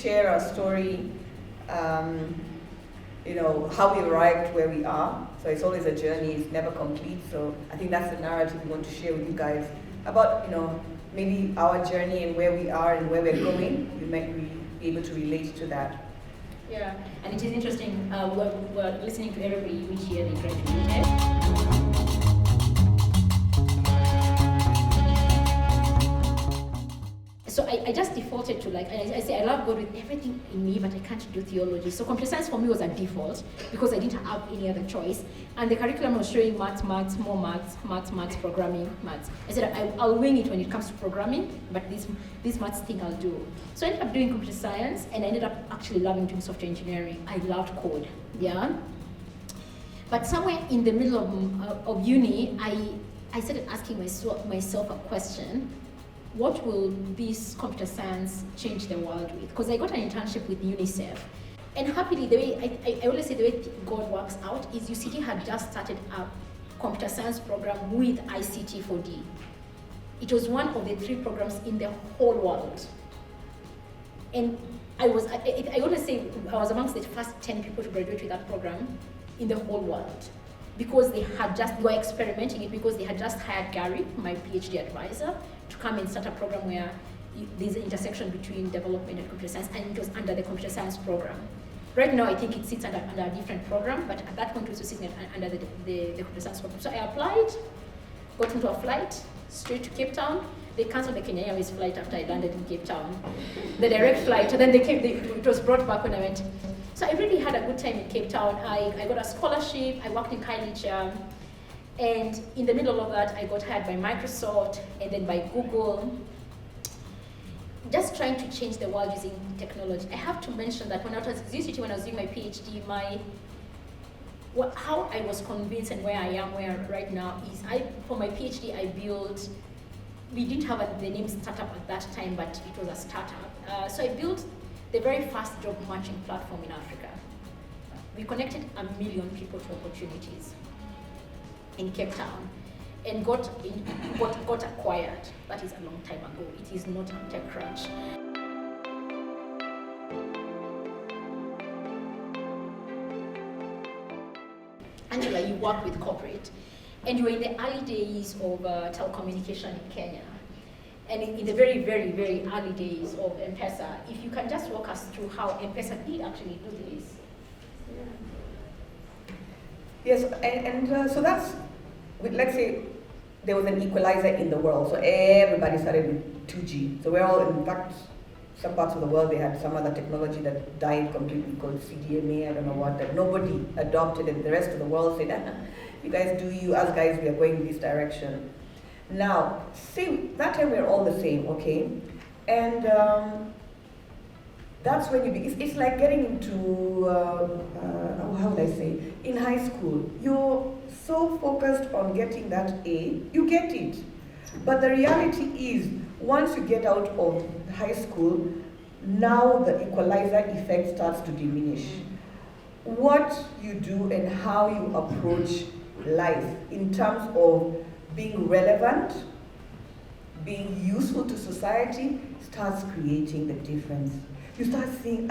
share our story, how we arrived where we are. So it's always a journey, it's never complete. So I think that's the narrative we want to share with you guys about, maybe our journey and where we are and where we're going. You might be able to relate to that. Yeah, and it is interesting, we're listening to everybody you meet here, they graduated. So I just defaulted to I say I love God with everything in me, but I can't do theology. So computer science for me was a default because I didn't have any other choice. And the curriculum was showing maths, more maths, programming, maths. I said I'll wing it when it comes to programming, but this maths thing I'll do. So I ended up doing computer science, and I ended up actually loving doing software engineering. I loved code, yeah. But somewhere in the middle of uni, I started asking myself a question. What will this computer science change the world with? Because I got an internship with UNICEF. And happily, the way I always say the way God works out is UCT had just started a computer science program with ICT 4D. It was one of the 3 programs in the whole world. And I always say I was amongst the first 10 people to graduate with that program in the whole world. Because they were experimenting it because they had just hired Gary, my PhD advisor, to come and start a program where there's an intersection between development and computer science, and it was under the computer science program. Right now, I think it sits under a different program, but at that point, it was sitting under the computer science program. So I applied, got into a flight straight to Cape Town. They canceled the Kenya Airways flight after I landed in Cape Town, the direct flight, and then it was brought back when I went. So I really had a good time in Cape Town. I got a scholarship, I worked in college, and in the middle of that, I got hired by Microsoft and then by Google, just trying to change the world using technology. I have to mention that when I was at UCT, when I was doing my PhD, how I was convinced and where I am right now is, for my PhD, we didn't have the name startup at that time, but it was a startup. So I built the very first job matching platform in Africa. We connected 1 million people to opportunities in Cape Town and got acquired. That is a long time ago. It is not a tech crunch. Angela, you work with corporate, and you were in the early days of telecommunication in Kenya. And in the very, very, very early days of M-Pesa, if you can just walk us through how M-Pesa did actually do this. Yes, and so that's, let's say there was an equalizer in the world, so everybody started with 2G. So we're all, in fact, some parts of the world, they had some other technology that died completely called CDMA, I don't know what, that nobody adopted, and the rest of the world said, you guys do you, us guys, we are going in this direction. Now, see, that time we're all the same, okay? And that's when it's like getting into, how would I say, in high school. You're so focused on getting that A, you get it. But the reality is, once you get out of high school, now the equalizer effect starts to diminish. What you do and how you approach life in terms of being relevant, being useful to society, starts creating the difference. You start seeing,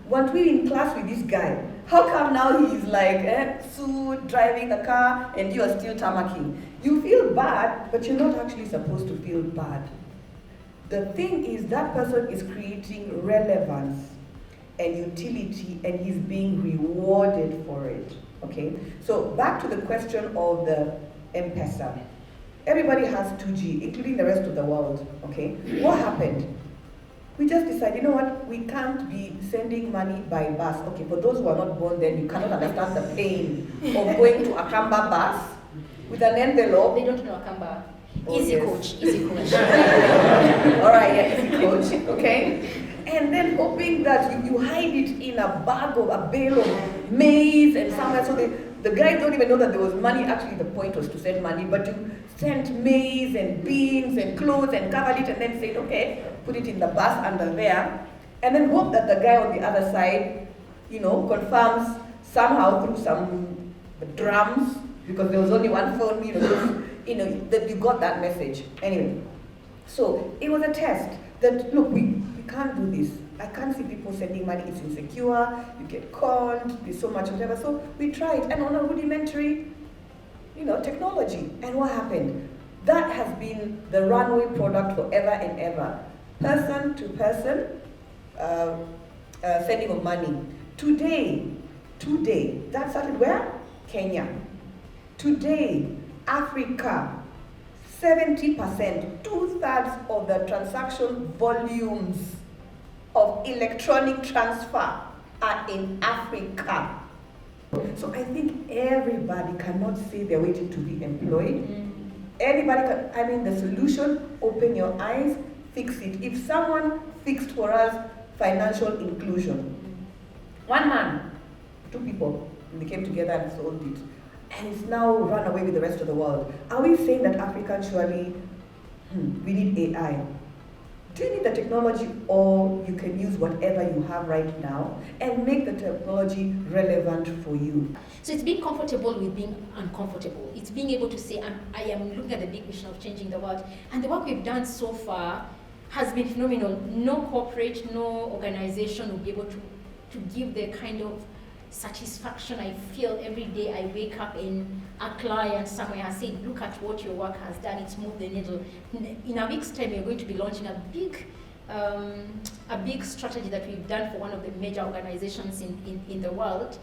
weren't we in class with this guy? How come now he's like suit, driving the car, and you are still tamaking? You feel bad, but you're not actually supposed to feel bad. The thing is that person is creating relevance and utility, and he's being rewarded for it, okay? So back to the question of the M-Pesa. Everybody has 2G, including the rest of the world, okay? What happened? We just decided, you know what, we can't be sending money by bus. Okay, for those who are not born then, you cannot understand the pain of going to a Kamba bus with an envelope. They don't know Akamba. Easy coach. All right, yeah, easy coach, okay? And then hoping that you hide it in a bag of a bale of maize and somewhere, so the guys don't even know that there was money. Actually, the point was to send money, but you sent maize and beans and clothes and covered it and then said, okay, put it in the bus under there, and then hope that the guy on the other side, confirms somehow through some drums, because there was only one phone, that you got that message. Anyway, So it was a test that, look, we can't do this. I can't see people sending money, it's insecure, you get conned, there's so much whatever. So we tried, and on a rudimentary, technology. And what happened? That has been the runway product forever and ever. Person to person, sending of money. Today, that started where? Kenya. Today, Africa, 70%, 2/3 of the transaction volumes of electronic transfer are in Africa. So I think everybody cannot say they're waiting to be employed. Everybody can, the solution, open your eyes, fix it. If someone fixed for us financial inclusion, one man, two people, and they came together and solved it, and it's now run away with the rest of the world. Are we saying that Africans surely, we need AI? Do you need the technology, or you can use whatever you have right now and make the technology relevant for you? So it's being comfortable with being uncomfortable. It's being able to say, I am looking at the big mission of changing the world. And the work we've done so far has been phenomenal. No corporate, no organization will be able to give the kind of satisfaction I feel every day I wake up in a client somewhere has said, look at what your work has done, it's moved the needle. In a week's time, we're going to be launching a big strategy that we've done for one of the major organizations in the world.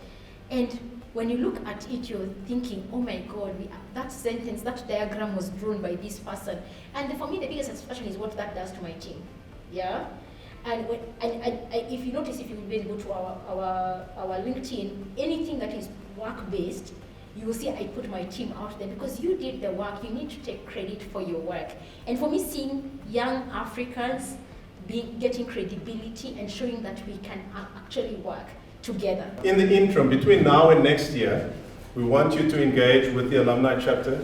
And when you look at it, you're thinking, oh my God, that sentence, that diagram was drawn by this person. And for me, the biggest satisfaction is what that does to my team. Yeah? And if you notice, if you really go to our LinkedIn, anything that is work-based, you will see I put my team out there because you did the work. You need to take credit for your work. And for me, seeing young Africans getting credibility and showing that we can actually work together. In the interim, between now and next year, we want you to engage with the alumni chapter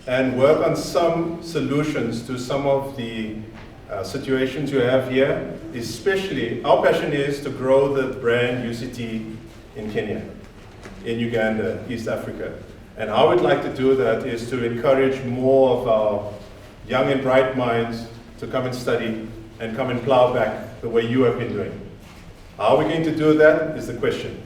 and work on some solutions to some of the situations you have here. Especially, our passion is to grow the brand UCT in Kenya, in Uganda, East Africa. And how we'd like to do that is to encourage more of our young and bright minds to come and study and come and plow back the way you have been doing. How are we going to do that is the question.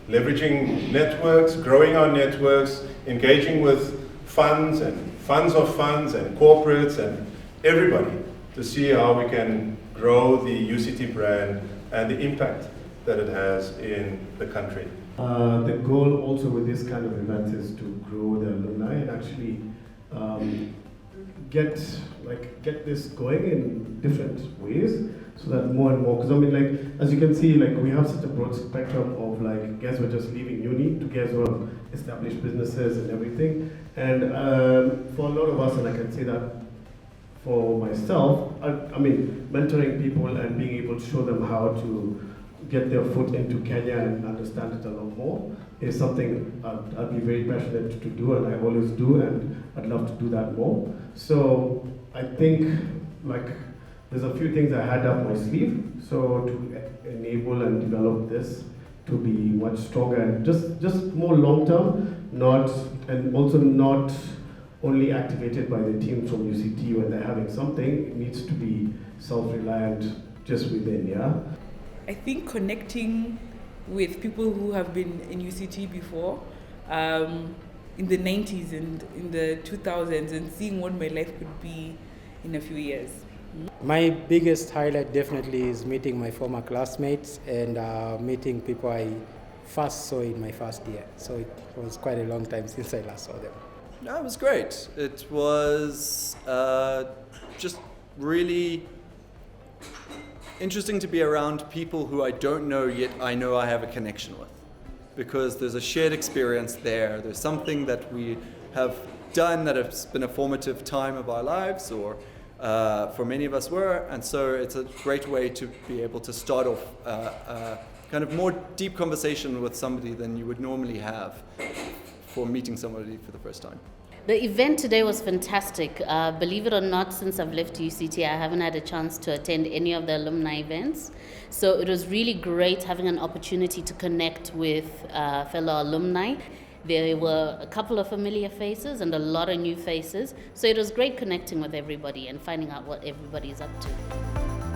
Leveraging networks, growing our networks, engaging with funds and funds of funds and corporates and everybody to see how we can grow the UCT brand and the impact that it has in the country. The goal also with this kind of event is to grow the alumni and actually get this going in different ways so that more and more, because as you can see, we have such a broad spectrum of guys who are just leaving uni to guys who have established businesses and everything. And for a lot of us, and I can say that for myself, mentoring people and being able to show them how to get their foot into Kenya and understand it a lot more is something I'd be very passionate to do, and I always do, and I'd love to do that more. So I think there's a few things I had up my sleeve, so to enable and develop this to be much stronger and just more long term, not only activated by the teams from UCT when they're having something. It needs to be self-reliant just within, yeah? I think connecting with people who have been in UCT before, in the 90s and in the 2000s, and seeing what my life could be in a few years. My biggest highlight definitely is meeting my former classmates and meeting people I first saw in my first year. So it was quite a long time since I last saw them. No, it was great. It was just really interesting to be around people who I don't know yet I know I have a connection with, because there's a shared experience there. There's something that we have done that has been a formative time of our lives, or for many of us were, and so it's a great way to be able to start off a kind of more deep conversation with somebody than you would normally have for meeting somebody for the first time. The event today was fantastic. Believe it or not, since I've left UCT, I haven't had a chance to attend any of the alumni events. So it was really great having an opportunity to connect with fellow alumni. There were a couple of familiar faces and a lot of new faces. So it was great connecting with everybody and finding out what everybody's up to.